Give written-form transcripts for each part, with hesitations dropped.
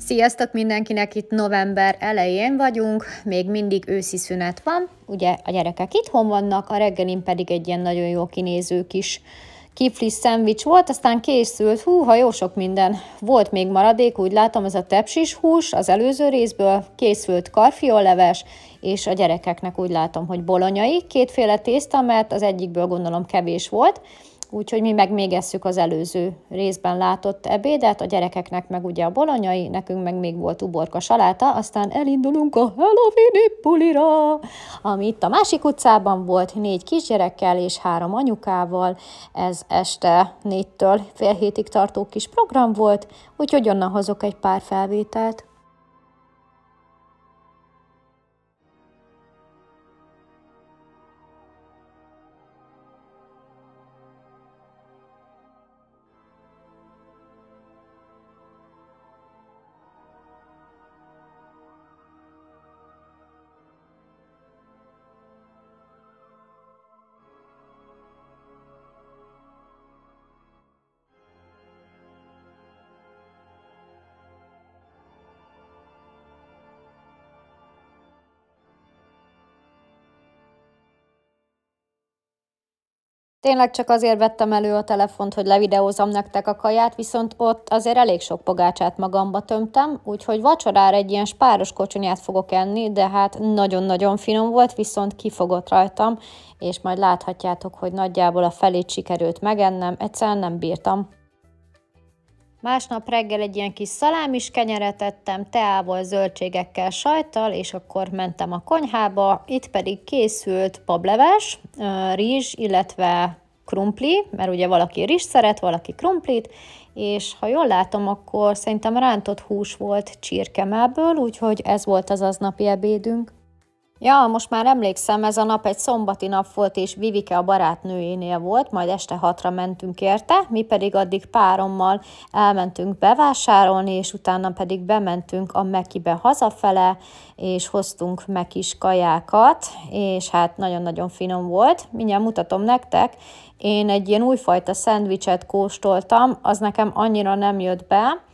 Sziasztok mindenkinek, itt november elején vagyunk, még mindig őszi szünet van, ugye a gyerekek itthon vannak, a reggelin pedig egy ilyen nagyon jó kinéző kis kiflis szendvics volt, aztán készült, húha, jó sok minden. Volt még maradék, úgy látom, ez a tepsis hús az előző részből, készült karfiolleves, és a gyerekeknek úgy látom, hogy bolonyai, kétféle tészta, mert az egyikből gondolom kevés volt, úgyhogy mi meg még esszük az előző részben látott ebédet, a gyerekeknek meg ugye a bolonyai, nekünk meg még volt uborka saláta, aztán elindulunk a Halloween bulira, ami itt a másik utcában volt, 4 kisgyerekkel és 3 anyukával, ez este 4-től fél hétig tartó kis program volt, úgyhogy onnan hozok egy pár felvételt. Tényleg csak azért vettem elő a telefont, hogy levideózom nektek a kaját, viszont ott azért elég sok pogácsát magamba tömtem, úgyhogy vacsorára egy ilyen spáros kocsonyát fogok enni, de hát nagyon-nagyon finom volt, viszont kifogott rajtam, és majd láthatjátok, hogy nagyjából a felét sikerült megennem, egyszerűen nem bírtam. Másnap reggel egy ilyen kis szalámis kenyeret ettem, teával, zöldségekkel, sajttal, és akkor mentem a konyhába. Itt pedig készült bableves, rizs, illetve krumpli, mert ugye valaki rizs szeret, valaki krumplit, és ha jól látom, akkor szerintem rántott hús volt csirkemellből, úgyhogy ez volt az aznapi ebédünk. Ja, most már emlékszem, ez a nap egy szombati nap volt, és Vivike a barátnőjénél volt, majd este 6-ra mentünk érte, mi pedig addig párommal elmentünk bevásárolni, és utána pedig bementünk a Mekibe hazafele, és hoztunk Mekis kajákat, és hát nagyon-nagyon finom volt. Mindjárt mutatom nektek, én egy ilyen újfajta szendvicset kóstoltam, az nekem annyira nem jött be.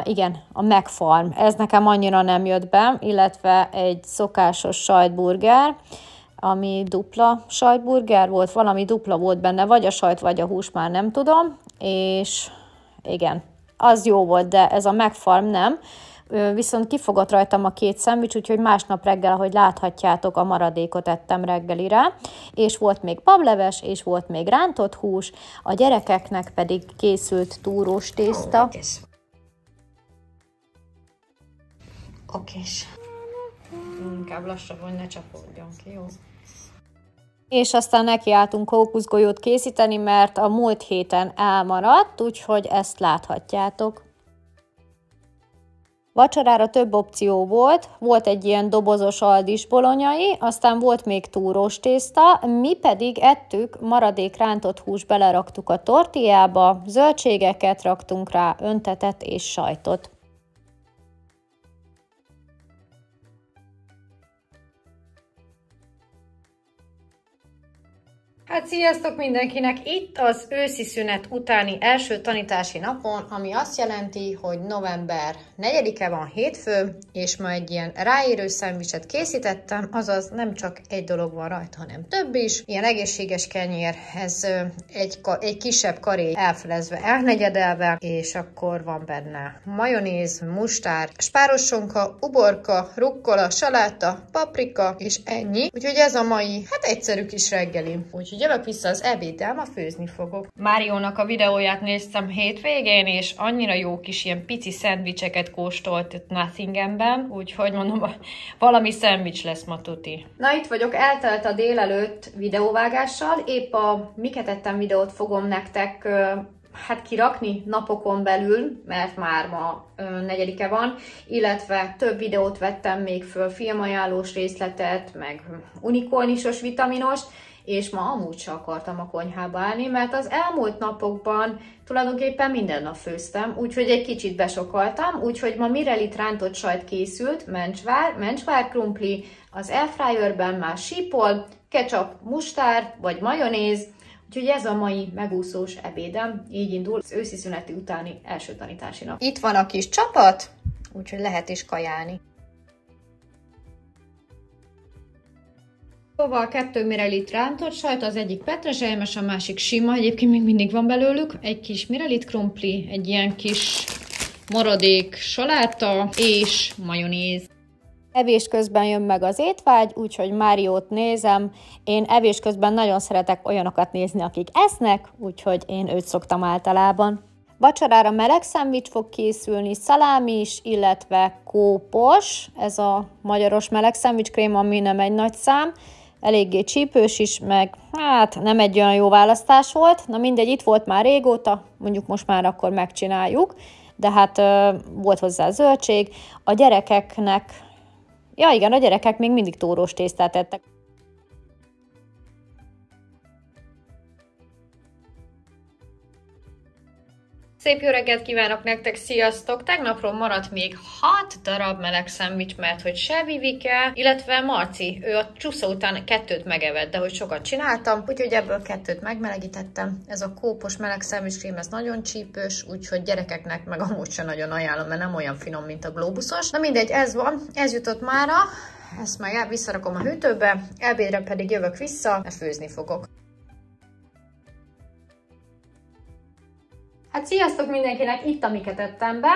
Igen, a McFarm, ez nekem annyira nem jött be, illetve egy szokásos sajtburger, ami dupla sajtburger volt, valami dupla volt benne, vagy a sajt, vagy a hús, már nem tudom, és igen, az jó volt, de ez a McFarm nem, viszont kifogott rajtam a 2 szendvics, úgyhogy másnap reggel, ahogy láthatjátok, a maradékot ettem reggelire, és volt még bableves, és volt még rántott hús, a gyerekeknek pedig készült túrós tészta. Okés. Inkább lassabban, hogy ne csapódjon ki, jó? És aztán nekiálltunk kókuszgolyót készíteni, mert a múlt héten elmaradt, úgyhogy ezt láthatjátok. Vacsorára több opció volt, volt egy ilyen dobozos aldis bolonyai, aztán volt még túrós tészta, mi pedig ettük, maradék rántott hús beleraktuk a tortillába, zöldségeket raktunk rá, öntetet és sajtot. Hát sziasztok mindenkinek! Itt az őszi szünet utáni első tanítási napon, ami azt jelenti, hogy november 4-e van, hétfő, és ma egy ilyen ráérő szendvicset készítettem, azaz nem csak egy dolog van rajta, hanem több is. Ilyen egészséges kenyér, ez egy kisebb karé elfelezve, elnegyedelve, és akkor van benne majonéz, mustár, spáros sonka, uborka, rukkola, saláta, paprika, és ennyi. Úgyhogy ez a mai, hát egyszerű kis reggeli. Úgyhogy jövök vissza az ebéddel, ma főzni fogok. Máriónak a videóját néztem hétvégén, és annyira jó kis ilyen pici szendvicseket kóstolt itt Nottinghamben, úgyhogy mondom, valami szendvics lesz ma tuti. Na itt vagyok, eltelt a délelőtt videóvágással, épp a miket ettem videót fogom nektek hát kirakni napokon belül, mert már ma 4-e van, illetve több videót vettem még föl, filmajánlós részletet, meg unikornisos vitaminost, és ma amúgy se akartam a konyhába állni, mert az elmúlt napokban tulajdonképpen minden nap főztem, úgyhogy egy kicsit besokaltam, úgyhogy ma Mirelit rántott sajt készült, mencsvár krumpli, az airfryerben már sípol, ketchup, mustár vagy majonéz, Úgyhogy ez a mai megúszós ebédem, így indul az őszi szüneti utáni első tanítási nap. Itt van a kis csapat, úgyhogy lehet is kajálni. Szóval 2 ml rántott sajt, az egyik petrezselymes, a másik sima, egyébként még mindig van belőlük, egy kis mirelit krumpli, egy ilyen kis maradék saláta és majonéz. Evés közben jön meg az étvágy, úgyhogy Máriót nézem. Én evés közben nagyon szeretek olyanokat nézni, akik esznek, úgyhogy én őt szoktam általában. Vacsorára meleg szendvics fog készülni, szalámi is, illetve kópos, ez a magyaros meleg szendvicskrém, ami nem egy nagy szám, eléggé csípős is, meg hát nem egy olyan jó választás volt. Na mindegy, itt volt már régóta, mondjuk most már akkor megcsináljuk, de hát volt hozzá zöldség. A gyerekeknek, ja igen, a gyerekek még mindig tórós tésztát ettek. Szép jó reggelt kívánok nektek, sziasztok! Tegnapról maradt még 6 darab meleg szendvics, mert hogy se Vivike, illetve Marci, ő a csúsza után 2 megevett, de hogy sokat csináltam, úgyhogy ebből 2 megmelegítettem. Ez a kópos meleg szendvicskrém, ez nagyon csípős, úgyhogy gyerekeknek meg amúgy sem nagyon ajánlom, mert nem olyan finom, mint a globuszos. Na mindegy, ez van, ez jutott mára, ezt már visszarakom a hűtőbe, ebédre pedig jövök vissza, mert főzni fogok. Hát sziasztok mindenkinek, itt amiket ettem be.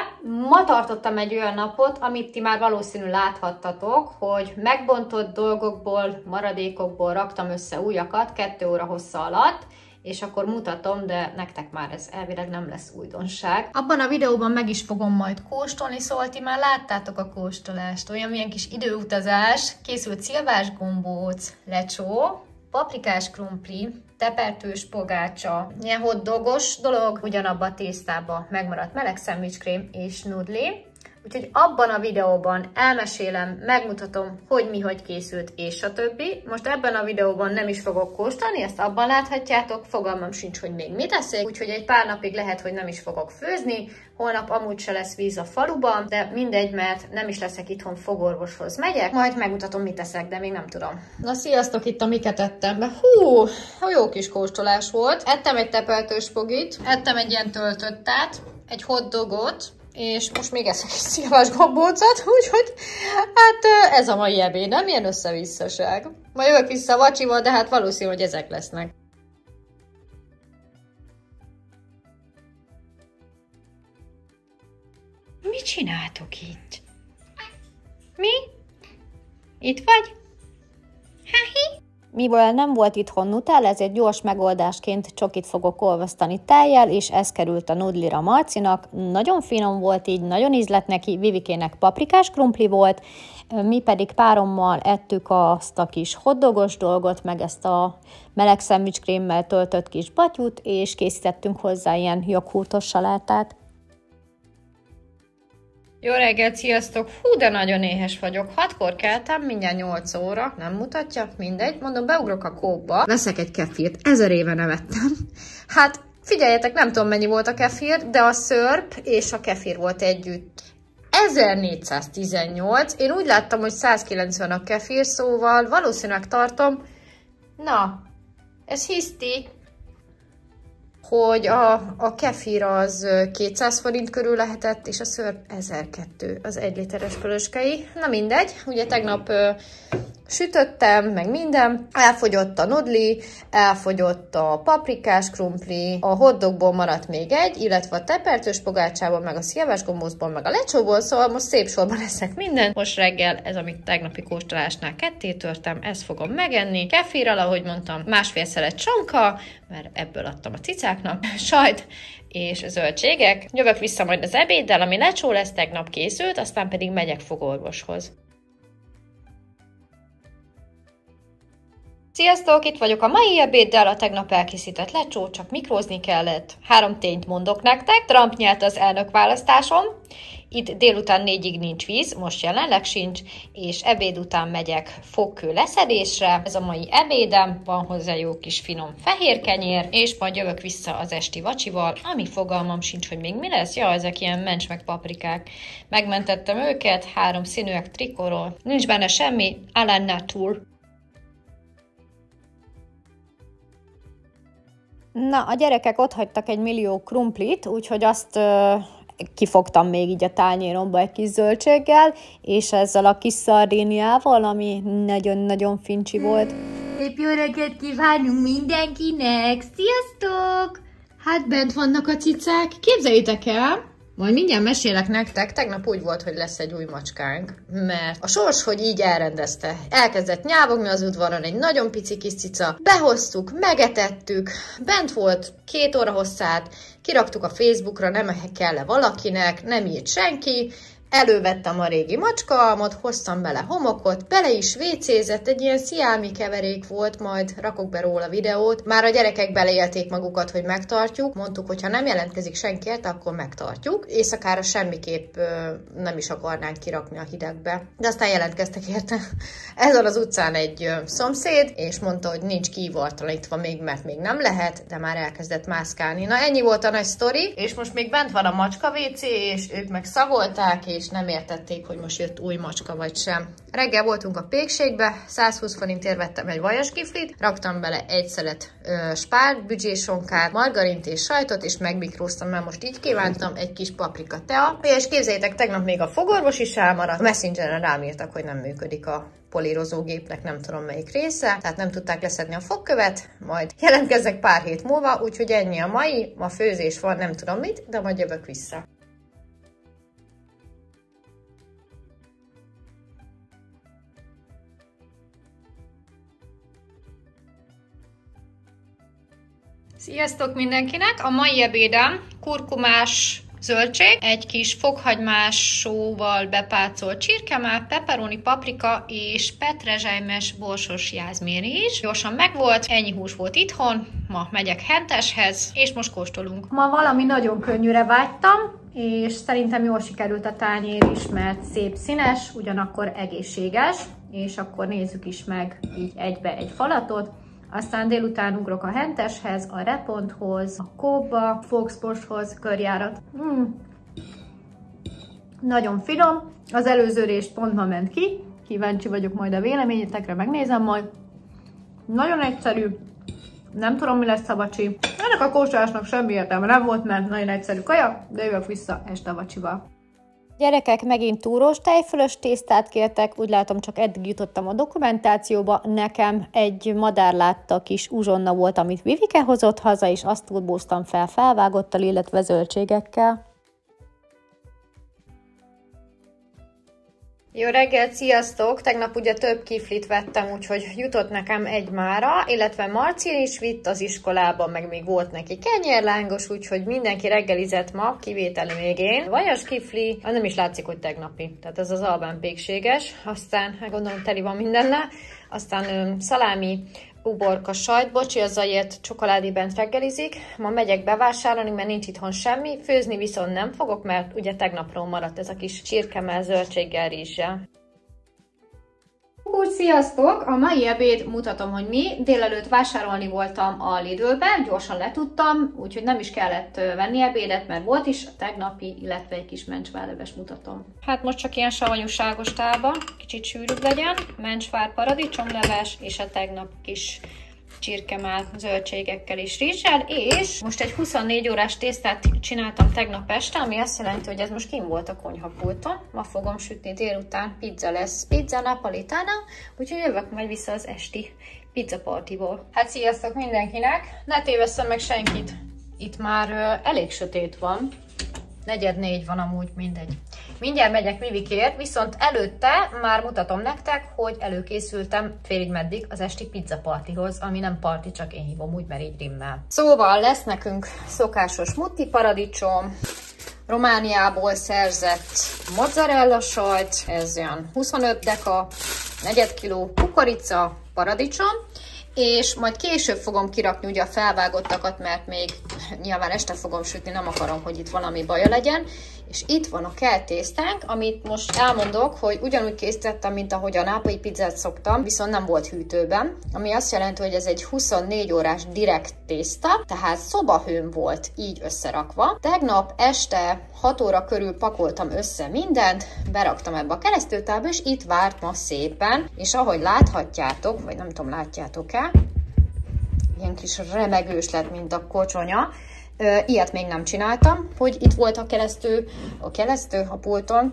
Ma tartottam egy olyan napot, amit ti már valószínű láthattatok, hogy megbontott dolgokból, maradékokból raktam össze újakat 2 óra hossza alatt, és akkor mutatom, de nektek már ez elvileg nem lesz újdonság. Abban a videóban meg is fogom majd kóstolni, szóval ti már láttátok a kóstolást. Olyan milyen kis időutazás, készült szilvás gombóc, lecsó, paprikás krumpli, tepertős pogácsa, ilyen hotdogos dolog, ugyanabban a tésztában megmaradt meleg szendvicskrém és nudli. Úgyhogy abban a videóban elmesélem, megmutatom, hogy mi hogy készült, és a többi. Most ebben a videóban nem is fogok kóstolni, ezt abban láthatjátok, fogalmam sincs, hogy még mit eszek, úgyhogy egy pár napig lehet, hogy nem is fogok főzni. Holnap amúgy se lesz víz a faluban, de mindegy, mert nem is leszek itthon, fogorvoshoz megyek. Majd megmutatom, mit eszek, de még nem tudom. Na sziasztok, itt amiket ettem be. Hú, jó kis kóstolás volt. Ettem egy tepeltős pogit, ettem egy ilyen töltöttet, egy hotdogot, és most még eszek egy szilvás gombócot, úgyhogy hát ez a mai ebédem, ilyen össze-visszaság. Majd jövök vissza a vacsival, de hát valószínű, hogy ezek lesznek. Mit csináltok itt? Mi? Itt vagy? Hahi? Mivel nem volt itthon Nutella, ezért gyors megoldásként csokit fogok olvasztani tejjel, és ez került a nudlira Marcinak. Nagyon finom volt így, nagyon ízlett neki, Vivikének paprikás krumpli volt, mi pedig párommal ettük azt a kis hotdogos dolgot, meg ezt a meleg szendvicskrémmel töltött kis batyút, és készítettünk hozzá ilyen joghurtos salátát. Jó reggelt, sziasztok! Hú, de nagyon éhes vagyok. 6-kor keltem, mindjárt 8 óra. Nem mutatja? Mindegy. Mondom, beugrok a Coopba. Veszek egy kefírt. 1000 éve nevettem. Hát, figyeljetek, nem tudom mennyi volt a kefír, de a szörp és a kefír volt együtt 1418. Én úgy láttam, hogy 190 a kefír, szóval valószínűleg tartom. Na, ez hiszti, hogy a kefír az 200 forint körül lehetett, és a szörp 1002 az 1 literes pölöskei. Na mindegy, ugye tegnap sütöttem, meg minden. Elfogyott a nudli, elfogyott a paprikás krumpli, a hotdogból maradt még egy, illetve a tepertős pogácsából, meg a szilvás gombócból, meg a lecsóból, szóval most szép sorban eszek minden. Most reggel ez, amit tegnapi kóstolásnál ketté törtem, ezt fogom megenni. Kefirral, ahogy mondtam, másfél szelet csonka, mert ebből adtam a cicáknak, sajt és zöldségek. Jövök vissza majd az ebéddel, ami lecsó lesz, tegnap készült, aztán pedig megyek fogorvoshoz. Sziasztok, itt vagyok a mai ebéddel, a tegnap elkészített lecsó, csak mikrózni kellett. 3 tényt mondok nektek. Trump nyert az elnökválasztáson, itt délután 4-ig nincs víz, most jelenleg sincs, és ebéd után megyek fogkő leszedésre. Ez a mai ebédem, van hozzá jó kis finom fehér kenyér, és majd jövök vissza az esti vacsival, ami fogalmam sincs, hogy még mi lesz. Ja, ezek ilyen mencs meg paprikák. Megmentettem őket, 3 színűek trikóról, nincs benne semmi, à la nature. Na, a gyerekek ott hagytak 1 millió krumplit, úgyhogy azt kifogtam még így a tányéromba egy kis zöldséggel, és ezzel a kis szardéniával, ami nagyon-nagyon fincsi volt. Szép jó reggelt kívánunk mindenkinek! Sziasztok! Hát bent vannak a cicák, képzeljétek el! Majd mindjárt mesélek nektek, tegnap úgy volt, hogy lesz egy új macskánk, mert a sors, hogy így elrendezte. Elkezdett nyávogni az udvaron egy nagyon pici kis cica, behoztuk, megetettük, bent volt 2 óra hosszát, kiraktuk a Facebookra, nem kell-e valakinek, nem írt senki, elővettem a régi macskaalmot, hoztam bele homokot, bele is vécézett, egy ilyen sziámi keverék volt, majd rakok be róla videót. Már a gyerekek beleélték magukat, hogy megtartjuk, mondtuk, hogy ha nem jelentkezik senki érte, akkor megtartjuk. Éjszakára semmiképp nem is akarnánk kirakni a hidegbe, de aztán jelentkeztek érte. Ezen az utcán egy szomszéd, és mondta, hogy nincs kiivartalanítva még, mert még nem lehet, de már elkezdett mászkálni. Na ennyi volt a nagy sztori, és most még bent van a macska WC, és ők meg szagolták, és nem értették, hogy most jött új macska vagy sem. Reggel voltunk a pékségbe, 120 forintért vettem egy vajas kiflit, raktam bele egy szelet spárt, büdzsésonkát, margarint és sajtot, és megmikróztam, mert most így kívántam, egy kis paprika tea. És képzeljétek, tegnap még a fogorvos is elmaradt, a Messengeren rám írtak, hogy nem működik a polírozógépnek nem tudom melyik része, tehát nem tudták leszedni a fogkövet, majd jelentkeznek pár hét múlva, úgyhogy ennyi a mai, ma főzés van, nem tudom mit, de majd jövök vissza. Sziasztok mindenkinek! A mai ebédem kurkumás zöldség, egy kis fokhagymás sóval bepácolt csirkemál, pepperoni, paprika és petrezselymes borsos jázmériz. Gyorsan megvolt, ennyi hús volt itthon, ma megyek henteshez, és most kóstolunk. Ma valami nagyon könnyűre vágytam, és szerintem jól sikerült a tányér is, mert szép színes, ugyanakkor egészséges, és akkor nézzük is meg így egybe egy falatot. Aztán délután ugrok a henteshez, a Reponthoz, a Coopba, Foxporthoz, körjárat. Nagyon finom, az előző rész pont ma ment ki, kíváncsi vagyok majd a véleményetekre, megnézem majd. Nagyon egyszerű, nem tudom mi lesz a vacsi. Ennek a kóstolásnak semmi értelme nem volt, mert nagyon egyszerű kaja, de jövök vissza este a vacsival. Gyerekek megint túrós tejfölös tésztát kértek, úgy látom csak eddig jutottam a dokumentációba. Nekem egy madárlátta kis uzsonna volt, amit Vivike hozott haza, és azt turbóztam fel felvágottal, illetve zöldségekkel. Jó reggelt, sziasztok! Tegnap ugye több kiflit vettem, úgyhogy jutott nekem egy mára, illetve Marci is vitt az iskolába, meg még volt neki kenyérlángos, úgyhogy mindenki reggelizett ma, kivételi még én. Vajas kifli, nem is látszik, hogy tegnapi, tehát ez az albán pékséges, aztán gondolom teli van mindennel, aztán szalámi, uborka sajt, bocsi, az ért csokoládé bent reggelizik. Ma megyek bevásárolni, mert nincs itthon semmi. Főzni viszont nem fogok, mert ugye tegnapról maradt ez a kis csirkemell zöldséggel, rizssel. Úgy, sziasztok! A mai ebéd mutatom, hogy mi. Délelőtt vásárolni voltam a Lidlben, gyorsan letudtam, úgyhogy nem is kellett venni ebédet, mert volt is a tegnapi, illetve egy kis mencsvárleves mutatom. Hát most csak ilyen savanyúságos tálba, kicsit sűrűbb legyen, mencsvár paradicsomleves, és a tegnap kis csirkemell zöldségekkel és rizssel, és most egy 24 órás tésztát csináltam tegnap este, ami azt jelenti, hogy ez most kint volt a konyhapulton. Ma fogom sütni délután, pizza lesz, pizza napolitana, úgyhogy jövök majd vissza az esti pizza partiból. Hát sziasztok mindenkinek! Ne tévesszem meg senkit, itt már elég sötét van, 3:45 van amúgy, mindegy. Mindjárt megyek Vivikért, viszont előtte már mutatom nektek, hogy előkészültem félig meddig az esti pizza partihoz, ami nem parti, csak én hívom úgy, mert így rimmel. Szóval lesz nekünk szokásos mutti paradicsom, Romániából szerzett mozzarella sajt, ez olyan 25 deka, 4 kg kukorica, paradicsom, és majd később fogom kirakni ugye a felvágottakat, mert még nyilván este fogom sütni, nem akarom, hogy itt valami baja legyen. És itt van a kell tésztánk, amit most elmondok, hogy ugyanúgy készítettem, mint ahogy a nápolyi pizzát szoktam, viszont nem volt hűtőben, ami azt jelenti, hogy ez egy 24 órás direkt tészta, tehát szobahőn volt így összerakva. Tegnap este 6 óra körül pakoltam össze mindent, beraktam ebbe a keresztültárba, és itt várt ma szépen, és ahogy láthatjátok, vagy nem tudom, látjátok-e, ilyen kis remegős lett, mint a kocsonya. Ilyet még nem csináltam, hogy itt volt a keresztő a pulton.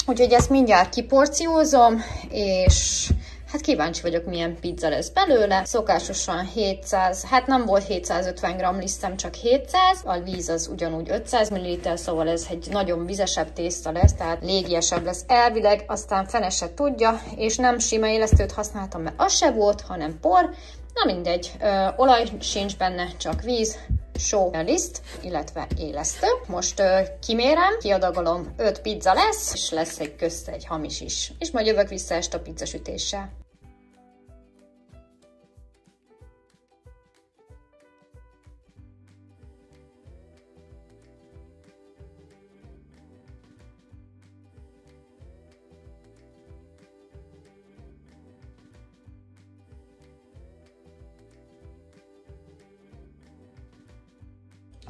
Úgyhogy ezt mindjárt kiporciózom, és hát kíváncsi vagyok, milyen pizza lesz belőle. Szokásosan 700, hát nem volt 750 g lisztem, csak 700. A víz az ugyanúgy 500 ml, szóval ez egy nagyon vizesebb tészta lesz, tehát légiesebb lesz elvileg, aztán fene se tudja, és nem sima élesztőt használtam, mert az se volt, hanem por. Na mindegy, olaj sincs benne, csak víz, só, liszt, illetve élesztő. Most kimérem, kiadagolom, 5 pizza lesz, és lesz közte egy hamis is. És majd jövök vissza este a pizzasütéssel.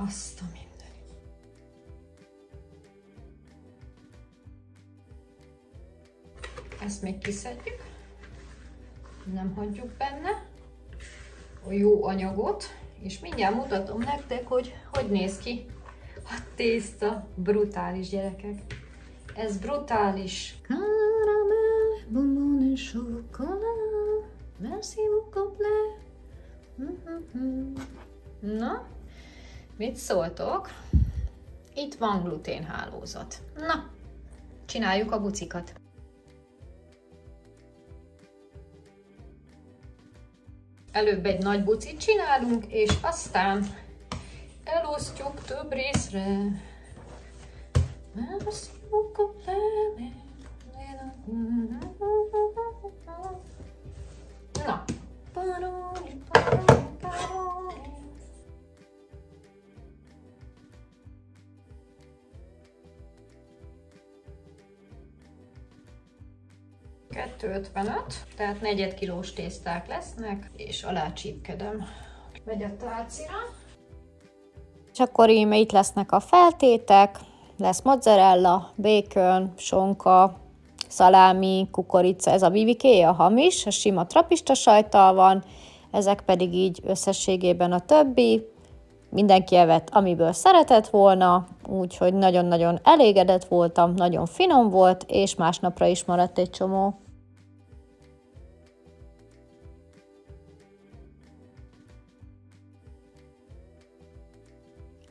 Azt a mindenit. Ezt még kiszedjük. Nem hagyjuk benne a jó anyagot. És mindjárt mutatom nektek, hogy néz ki a tészta. Brutális, gyerekek. Ez brutális. Caramel, bonbon és chocolat. Merci beaucoup. Na? Mit szóltok? Itt van gluténhálózat. Na, csináljuk a bucikat. Előbb egy nagy bucit csinálunk, és aztán elosztjuk több részre. Na. Tehát 4 kilós tészták lesznek, és alá csípkedem. Megy a tálcira. És akkor íme itt lesznek a feltétek, lesz mozzarella, bacon, sonka, szalámi, kukorica, ez a BBQ, a hamis, a sima trapista sajttal van, ezek pedig így összességében a többi. Mindenki evett, amiből szeretett volna, úgyhogy nagyon-nagyon elégedett voltam, nagyon finom volt, és másnapra is maradt egy csomó.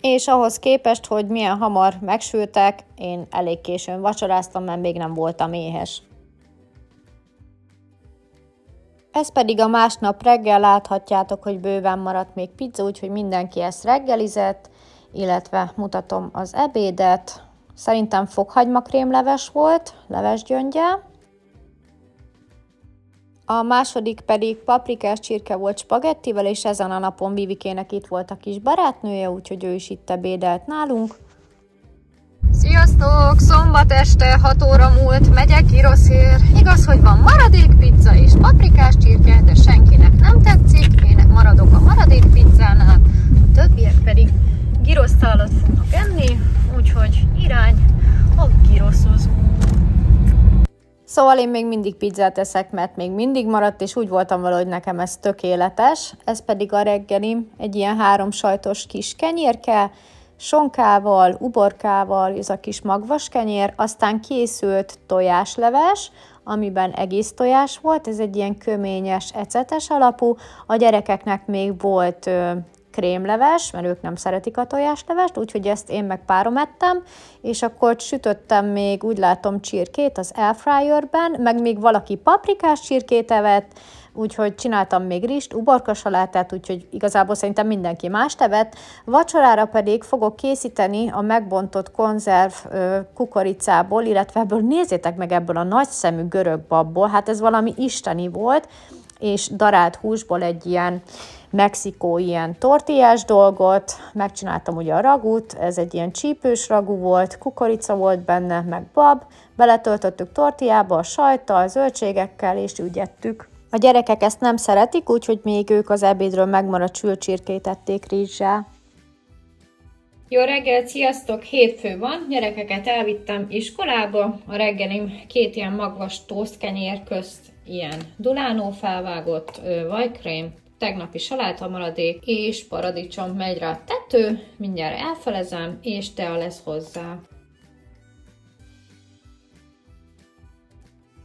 És ahhoz képest, hogy milyen hamar megsültek, én elég későn vacsoráztam, mert még nem voltam éhes. Ez pedig a másnap reggel, láthatjátok, hogy bőven maradt még pizza, úgyhogy mindenki ezt reggelizett, illetve mutatom az ebédet. Szerintem fokhagymakrémleves volt, levesgyönggyel. A második pedig paprikás csirke volt spagettivel, és ezen a napon Vivikének itt volt a kis barátnője, úgyhogy ő is itt ebédelt nálunk. Sziasztok! Szombat este 6 óra múlt, megyek Giroszért. Igaz, hogy van maradék pizza és paprikás csirke, de senkinek nem tetszik. Én maradok a maradék pizzánál, a többiek pedig gyrosztálat fognak enni, úgyhogy irány a gyroszozó. Szóval én még mindig pizzát eszek, mert még mindig maradt, és úgy voltam vele, hogy nekem ez tökéletes. Ez pedig a reggelim, egy ilyen 3 sajtos kis kenyérke, sonkával, uborkával, ez a kis magvas kenyér, aztán készült tojásleves, amiben egész tojás volt, ez egy ilyen köményes, ecetes alapú, a gyerekeknek még volt krémleves, mert ők nem szeretik a tojáslevest, úgyhogy ezt én meg párom ettem, és akkor sütöttem még, úgy látom, csirkét az airfryerben, meg még valaki paprikás csirkét evett, úgyhogy csináltam még rist, uborkasalátát, úgyhogy igazából szerintem mindenki mást evett. Vacsorára pedig fogok készíteni a megbontott konzerv kukoricából, illetve ebből nézzétek meg, ebből a nagyszemű görög babból, hát ez valami isteni volt, és darált húsból egy ilyen Mexikó ilyen tortillás dolgot, megcsináltam ugye a ragút, ez egy ilyen csípős ragú volt, kukorica volt benne, meg bab, beletöltöttük tortillába a sajttal, zöldségekkel, és úgy ettük. A gyerekek ezt nem szeretik, úgyhogy még ők az ebédről megmaradt sült csirkét ették rizssel. Jó reggelt, sziasztok! Hétfő van, gyerekeket elvittem iskolába, a reggelim 2 ilyen magvas tosztkenyér közt ilyen Dulánó felvágott vajkrém, tegnapi saláta maradék és paradicsom megy rá a tető, mindjárt elfelezem, és tea lesz hozzá.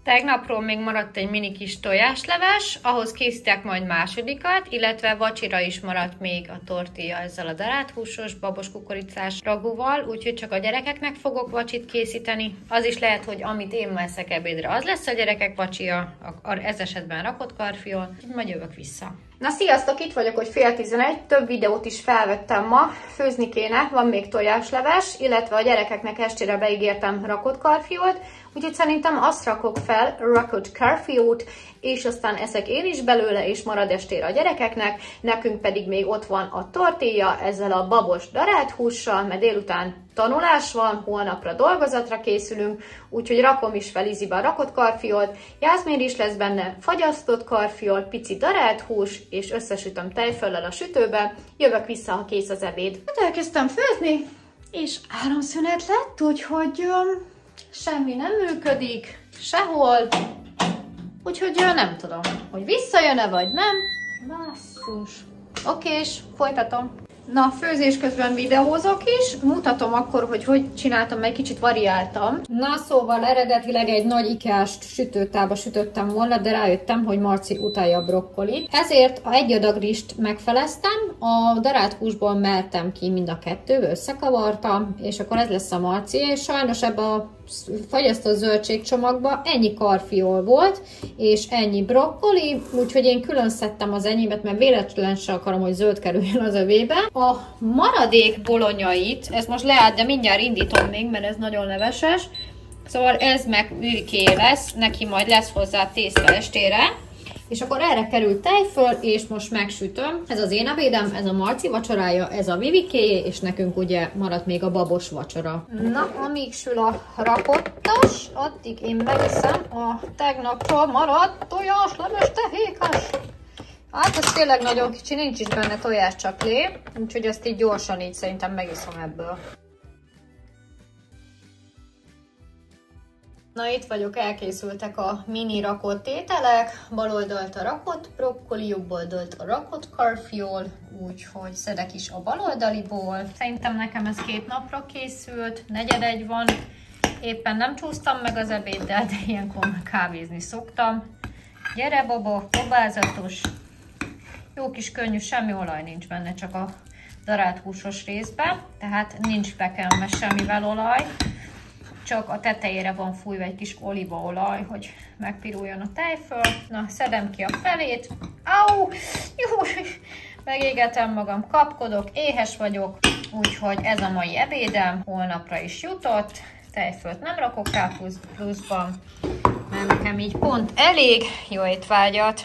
Tegnapról még maradt egy mini kis tojásleves, ahhoz készítek majd másodikat, illetve vacsira is maradt még a tortilla ezzel a daráthúsos, babos kukoricás ragúval, úgyhogy csak a gyerekeknek fogok vacsit készíteni. Az is lehet, hogy amit én ma eszek ebédre, az lesz a gyerekek vacsia, ez esetben rakott karfiol, majd jövök vissza. Na sziasztok, itt vagyok, hogy 10:30, több videót is felvettem ma, főzni kéne, van még tojásleves, illetve a gyerekeknek estére beígértem rakott karfiolt, úgyhogy szerintem azt rakok fel, rakott karfiót, és aztán eszek én is belőle, és marad estére a gyerekeknek, nekünk pedig még ott van a tortilla ezzel a babos daráthússal, mert délután tanulás van, holnapra dolgozatra készülünk, úgyhogy rakom is fel izibe a rakott karfiolt, Jászmin is lesz benne, fagyasztott karfiol, pici daráthús, és összesütöm tejföllel a sütőbe, jövök vissza, ha kész az ebéd. Hát elkezdtem főzni, és áramszünet lett, úgyhogy semmi nem működik, sehol, úgyhogy nem tudom, hogy visszajön-e vagy nem. Basszus. Okés, folytatom. Na, főzés közben videózok is, mutatom akkor, hogy csináltam, egy kicsit variáltam. Na, szóval eredetileg egy nagy ikás sütőtálba sütöttem volna, de rájöttem, hogy Marci utálja a brokkolit. Ezért egy adag rist megfeleztem, a darált húsból mertem ki mind a kettőbe, összekavartam, és akkor ez lesz a Marci, és sajnos ebbe a fagyasztott zöldségcsomagba ennyi karfiol volt, és ennyi brokkoli, úgyhogy én külön szedtem az enyémet, mert véletlenül sem akarom, hogy zöld kerüljön az övébe. A maradék bolonyait, ezt most lehet, de mindjárt indítom még, mert ez nagyon leveses, szóval ez meg üliké lesz, neki majd lesz hozzá tészta estére, és akkor erre kerül tejföl, és most megsütöm. Ez az én ebédem, ez a Marci vacsorája, ez a Vivikéjé, és nekünk ugye maradt még a babos vacsora. Na, amíg sül a rakottas, addig én megiszem a tegnapról maradt tojásleves tehékas. Hát ez tényleg nagyon kicsi, nincs is benne tojás, csak lé, úgyhogy ezt így gyorsan így szerintem megiszom ebből. Na, itt vagyok, elkészültek a mini rakott ételek, bal oldalt a rakott brokkoli, jobb oldalt a rakott karfiol, úgyhogy szedek is a bal oldaliból. Szerintem nekem ez 2 napra készült, 4:45 van, éppen nem csúsztam meg az ebéddel, de ilyenkor kávézni szoktam. Gyere baba, babázatos, jó kis könnyű, semmi olaj nincs benne, csak a darált húsos részben, tehát nincs bekenve semmivel olaj. Csak a tetejére van fújva egy kis olívaolaj, hogy megpiruljon a tejföl. Na, szedem ki a felét. Au! Jó! Megégetem magam, kapkodok, éhes vagyok, úgyhogy ez a mai ebédem, holnapra is jutott. Tejfölt nem rakok rá pluszban, mert nekem így pont elég. Jó étvágyat!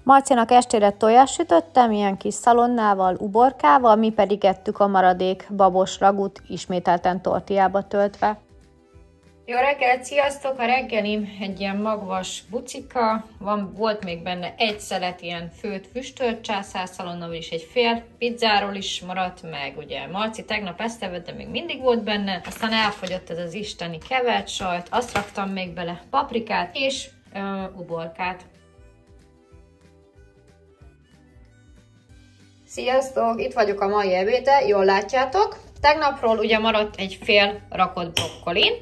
Marcinak estére tojást sütöttem, ilyen kis szalonnával, uborkával, mi pedig ettük a maradék babos ragút, ismételten tortillába töltve. Jó reggelt, sziasztok! A reggelim egy ilyen magvas bucika, volt még benne egy szelet ilyen főtt füstölt császárszalonnával is, egy fél pizzáról is maradt meg, ugye Marci tegnap ezt evett, de még mindig volt benne, aztán elfogyott ez az isteni kevert sajt, azt raktam még bele paprikát és uborkát. Sziasztok! Itt vagyok a mai ebéddel, jól látjátok. Tegnapról ugye maradt egy fél rakott brokkolin.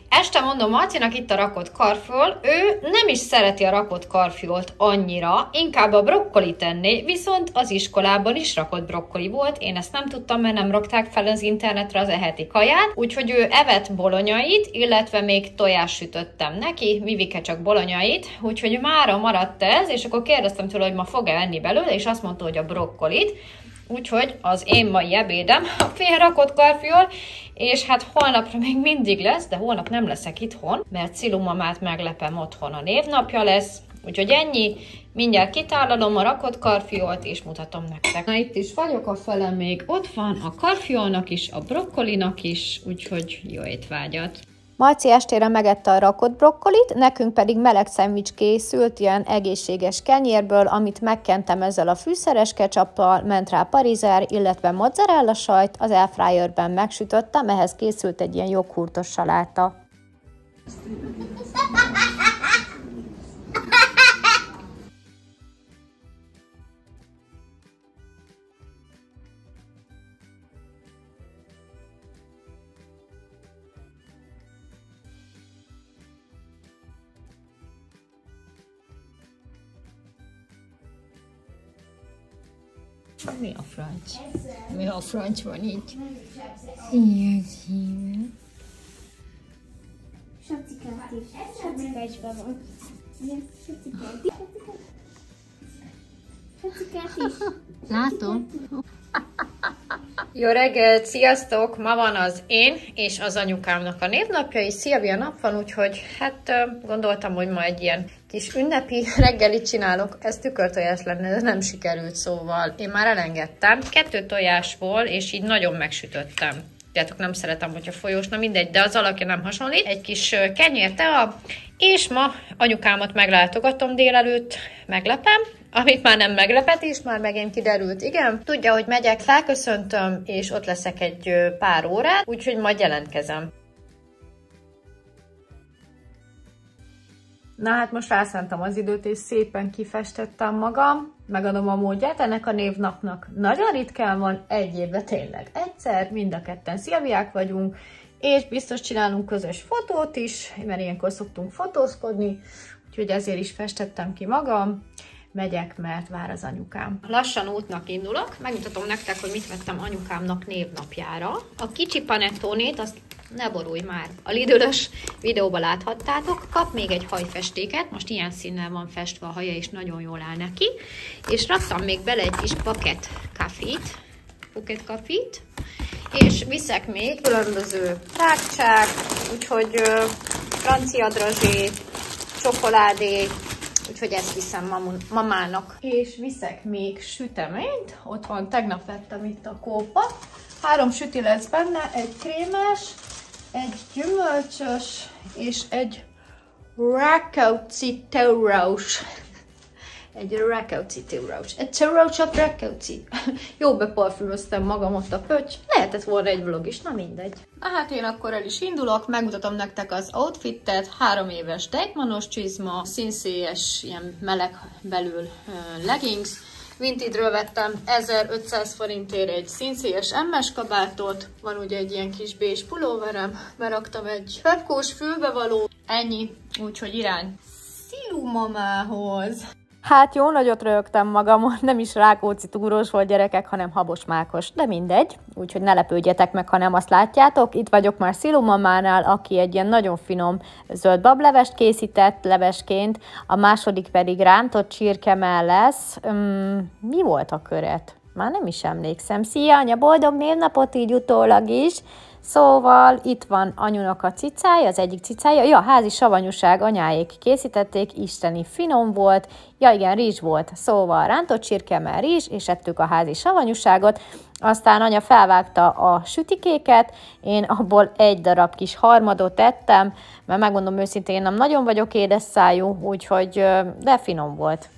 Este mondom Marcinak, itt a rakott karfiol, ő nem is szereti a rakott karfiolt annyira, inkább a brokkolit enné, viszont az iskolában is rakott brokkoli volt, én ezt nem tudtam, mert nem rakták fel az internetre az eheti kaját, úgyhogy ő evett bolonyait, illetve még tojást sütöttem neki, Vivike csak bolonyait, úgyhogy mára maradt ez, és akkor kérdeztem tőle, hogy ma fog-e enni belőle, és azt mondta, hogy a brokkolit. Úgyhogy az én mai ebédem a fél rakott karfiol, és hát holnapra még mindig lesz, de holnap nem leszek itthon, mert Cilu mamát meglepem otthon, a névnapja lesz. Úgyhogy ennyi, mindjárt kitállalom a rakott karfiolt, és mutatom nektek. Na, itt is vagyok, a fele még ott van, a karfiolnak is, a brokkolinak is, úgyhogy jó étvágyat! Marci estére megette a rakott brokkolit, nekünk pedig meleg szendvics készült, ilyen egészséges kenyérből, amit megkentem ezzel a fűszeres ketchuppal, ment rá parizer, illetve mozzarella sajt, az airfryerben megsütöttem, ehhez készült egy ilyen joghurtos saláta. Mi a franc? Mi a franc van így? Ilyen szíve. Sacikát is. Sacika is be van. Sacikát is. Látom. Jó reggelt, sziasztok! Ma van az én és az anyukámnak a névnapja, és szilvia nap van, úgyhogy hát gondoltam, hogy ma egy ilyen kis ünnepi reggelit csinálok. Ez tükörtojás lenne, de nem sikerült, szóval én már elengedtem. 2 tojásból, és így nagyon megsütöttem. Tudjátok, nem szeretem, hogyha folyós, na mindegy, de az alakja nem hasonlít. Egy kis kenyér, tea, és ma anyukámat meglátogatom délelőtt, meglepem, amit már nem meglepetés, már megint kiderült, igen. Tudja, hogy megyek, felköszöntöm, és ott leszek egy pár órát, úgyhogy majd jelentkezem. Na hát most rászántam az időt, és szépen kifestettem magam. Megadom a módját ennek a névnapnak. Nagyon ritkán van, egy évben tényleg egyszer, mind a ketten szilviák vagyunk, és biztos csinálunk közös fotót is, mert ilyenkor szoktunk fotózkodni, úgyhogy ezért is festettem ki magam. Megyek, mert vár az anyukám. Lassan útnak indulok, megmutatom nektek, hogy mit vettem anyukámnak névnapjára. A kicsi panettónét, azt ne borulj már, a Lidl-ös videóban láthattátok, kap még egy hajfestéket, most ilyen színnel van festve a haja, és nagyon jól áll neki, és raktam még bele egy kis paket kafét, és viszek még különböző rákcsák, úgyhogy francia drazsé, csokoládé, úgyhogy ezt viszem mamának. És viszek még süteményt, ott van, tegnap vettem itt a kópa. 3 süti lesz benne, egy krémes, egy gyümölcsös, és egy Rákóczi tórós. Egy tórós of Rákóczi. Jó beparfümöztem magam ott a pöcs. Lehetett volna egy vlog is, na mindegy. Na hát én akkor el is indulok, megmutatom nektek az outfitet. 3 éves Deichmannos csizma, színszélyes, ilyen meleg belül leggings. Vintage-ről vettem 1500 forintért egy színszélyes MS kabátot, van ugye egy ilyen kis bés pulóverem, beraktam egy pepkós fülbevaló, ennyi, úgyhogy irány Szilu mamához. Hát jó nagyot rögtem magamon, nem is Rákóczi túrós volt gyerekek, hanem habos-mákos, de mindegy, úgyhogy ne lepődjetek meg, ha nem azt látjátok. Itt vagyok már Szilu mamánál, aki egy ilyen nagyon finom zöld bablevest készített levesként, a második pedig rántott csirkemell lesz. Mi volt a köret? Már nem is emlékszem. Szia, anya, boldog névnapot így utólag is! Szóval itt van anyunak a cicája, az egyik cicája. Ja, házi savanyúság, anyáék készítették, isteni finom volt. Ja igen, rizs volt. Szóval rántott csirkemell rizs, és ettük a házi savanyúságot. Aztán anya felvágta a sütikéket, én abból egy darab kis harmadot ettem, mert megmondom őszintén, én nem nagyon vagyok édes szájú, úgyhogy, de finom volt.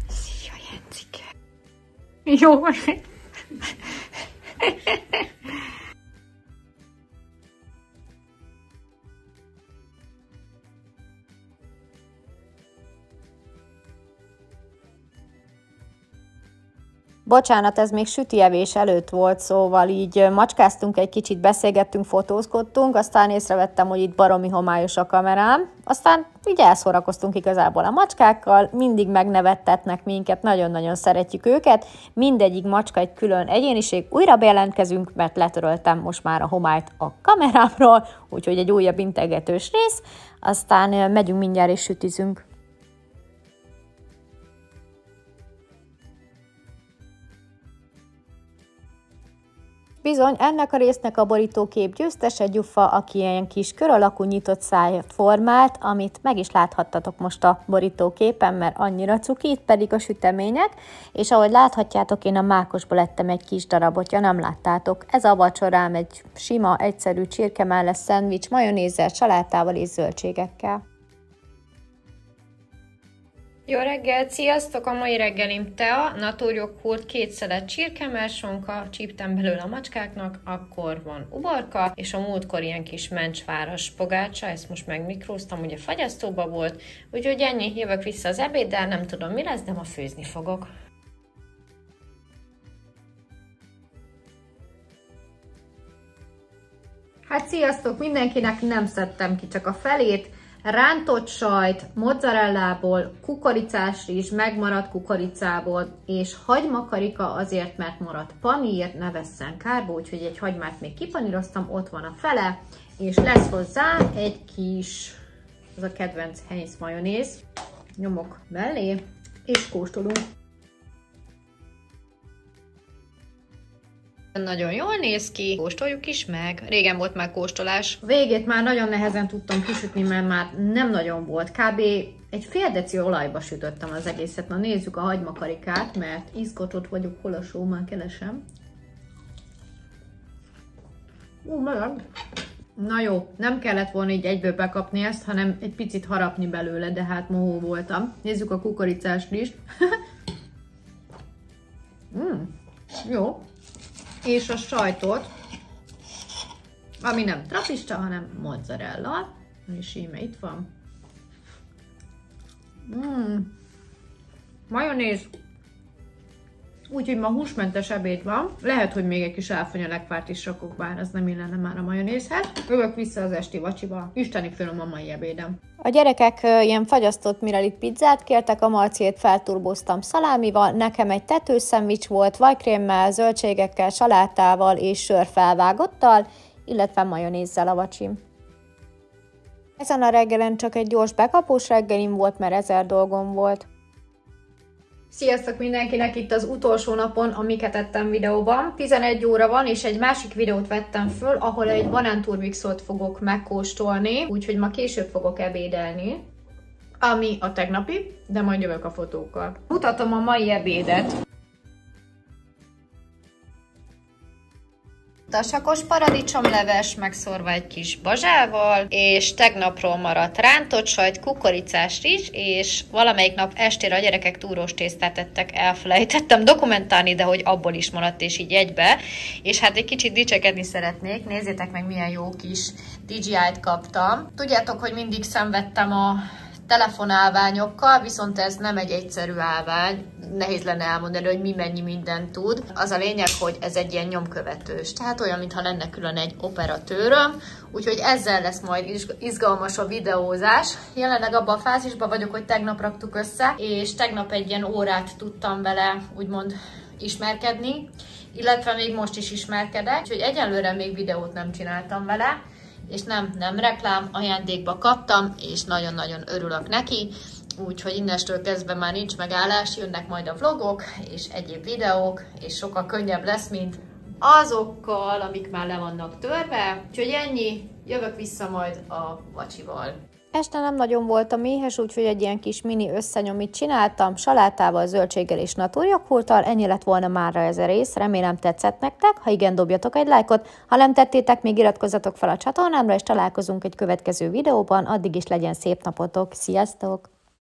Szia, Jencike! Jó. Bocsánat, ez még sütievés előtt volt, szóval így macskáztunk egy kicsit, beszélgettünk, fotózkodtunk, aztán észrevettem, hogy itt baromi homályos a kamerám, aztán így elszórakoztunk igazából a macskákkal, mindig megnevettetnek minket, nagyon-nagyon szeretjük őket, mindegyik macska egy külön egyéniség, újra bejelentkezünk, mert letöröltem most már a homályt a kamerámról, úgyhogy egy újabb integetős rész, aztán megyünk mindjárt és sütizünk. Bizony, ennek a résznek a borítókép győztese Gyufa, aki ilyen kis kör alakú nyitott szájat formált, amit meg is láthattatok most a borítóképen, mert annyira cuki, itt pedig a sütemények, és ahogy láthatjátok, én a mákosból ettem egy kis darabot, ja nem láttátok. Ez a vacsorám egy sima, egyszerű csirkemelles szendvics, majonézzel, salátával és zöldségekkel. Jó reggelt, sziasztok! A mai reggelim tea, natúrjoghurt, 2 szelet csirkemellsonka, csíptem belőle a macskáknak, akkor van uborka, és a múltkor ilyen kis mencsváros pogácsa, ezt most megmikróztam, ugye fagyasztóba volt, úgyhogy ennyi, jövök vissza az ebéddel, nem tudom mi lesz, de ma főzni fogok. Hát sziasztok, mindenkinek nem szedtem ki csak a felét. Rántott sajt, mozzarellából, kukoricás rizs, megmaradt kukoricából, és hagymakarika azért, mert maradt panír, ne vesszen kárba, úgyhogy egy hagymát még kipaníroztam, ott van a fele, és lesz hozzá egy kis, az a kedvenc Heinz majonéz, nyomok mellé, és kóstolunk. Nagyon jól néz ki, kóstoljuk is meg. Régen volt már kóstolás. Végét már nagyon nehezen tudtam kisütni, mert már nem nagyon volt. Kb. Egy fél deci olajba sütöttem az egészet. Na nézzük a hagymakarikát, mert izgatott vagyok, hol a só, már keresem. Meleg. Na jó, nem kellett volna így egyből bekapni ezt, hanem egy picit harapni belőle, de hát mohó voltam. Nézzük a kukoricás rizst. Jó. És a sajtot, ami nem trapista, hanem mozzarella, és íme itt van. Majonéz. Úgyhogy ma húsmentes ebéd van. Lehet, hogy még egy kis elfonyalekvárt is rakok, bár az nem illene már a majonézhez. Jövök vissza az esti vacsiba. Isteni finom a mai ebédem. A gyerekek ilyen fagyasztott mirelit pizzát kértek, a Marciét felturboztam szalámival, nekem egy tetőszendvics volt, vajkrémmel, zöldségekkel, salátával és sörfelvágottal, illetve majonézzel a vacsim. Ezen a reggelen csak egy gyors bekapós reggelim volt, mert 1000 dolgom volt. Sziasztok mindenkinek, itt az utolsó napon, amiket ettem videóban. 11 óra van, és egy másik videót vettem föl, ahol egy banánturmixot fogok megkóstolni, úgyhogy ma később fogok ebédelni, ami a tegnapi, de majd jövök a fotókkal. Mutatom a mai ebédet. Tasakos paradicsomleves, megszorva egy kis bazsával, és tegnapról maradt rántott sajt, kukoricás rizs, és valamelyik nap estére a gyerekek túrós tésztát ettek, elfelejtettem dokumentálni, de hogy abból is maradt, és így egybe. És hát egy kicsit dicsekedni szeretnék, nézzétek meg, milyen jó kis DJI-t kaptam. Tudjátok, hogy mindig szenvedtem a telefonálványokkal, viszont ez nem egy egyszerű állvány, nehéz lenne elmondani, hogy mi mennyi mindent tud. Az a lényeg, hogy ez egy ilyen nyomkövetős, tehát olyan, mintha lenne külön egy operatőröm, úgyhogy ezzel lesz majd izgalmas a videózás. Jelenleg abban a fázisban vagyok, hogy tegnap raktuk össze, és tegnap egy ilyen órát tudtam vele úgymond ismerkedni, illetve még most is ismerkedek, úgyhogy egyelőre még videót nem csináltam vele, és nem reklám, ajándékba kaptam, és nagyon-nagyon örülök neki, úgyhogy innestől kezdve már nincs megállás, jönnek majd a vlogok, és egyéb videók, és sokkal könnyebb lesz, mint azokkal, amik már le vannak törve, úgyhogy ennyi, jövök vissza majd a vacsival. Este nem nagyon voltam éhes, úgyhogy egy ilyen kis mini összenyomit csináltam, salátával, zöldséggel és natúrjoghurttal. Ennyi lett volna mára ez a rész, remélem tetszett nektek, ha igen, dobjatok egy lájkot, ha nem tettétek, még iratkozzatok fel a csatornámra, és találkozunk egy következő videóban, addig is legyen szép napotok, sziasztok!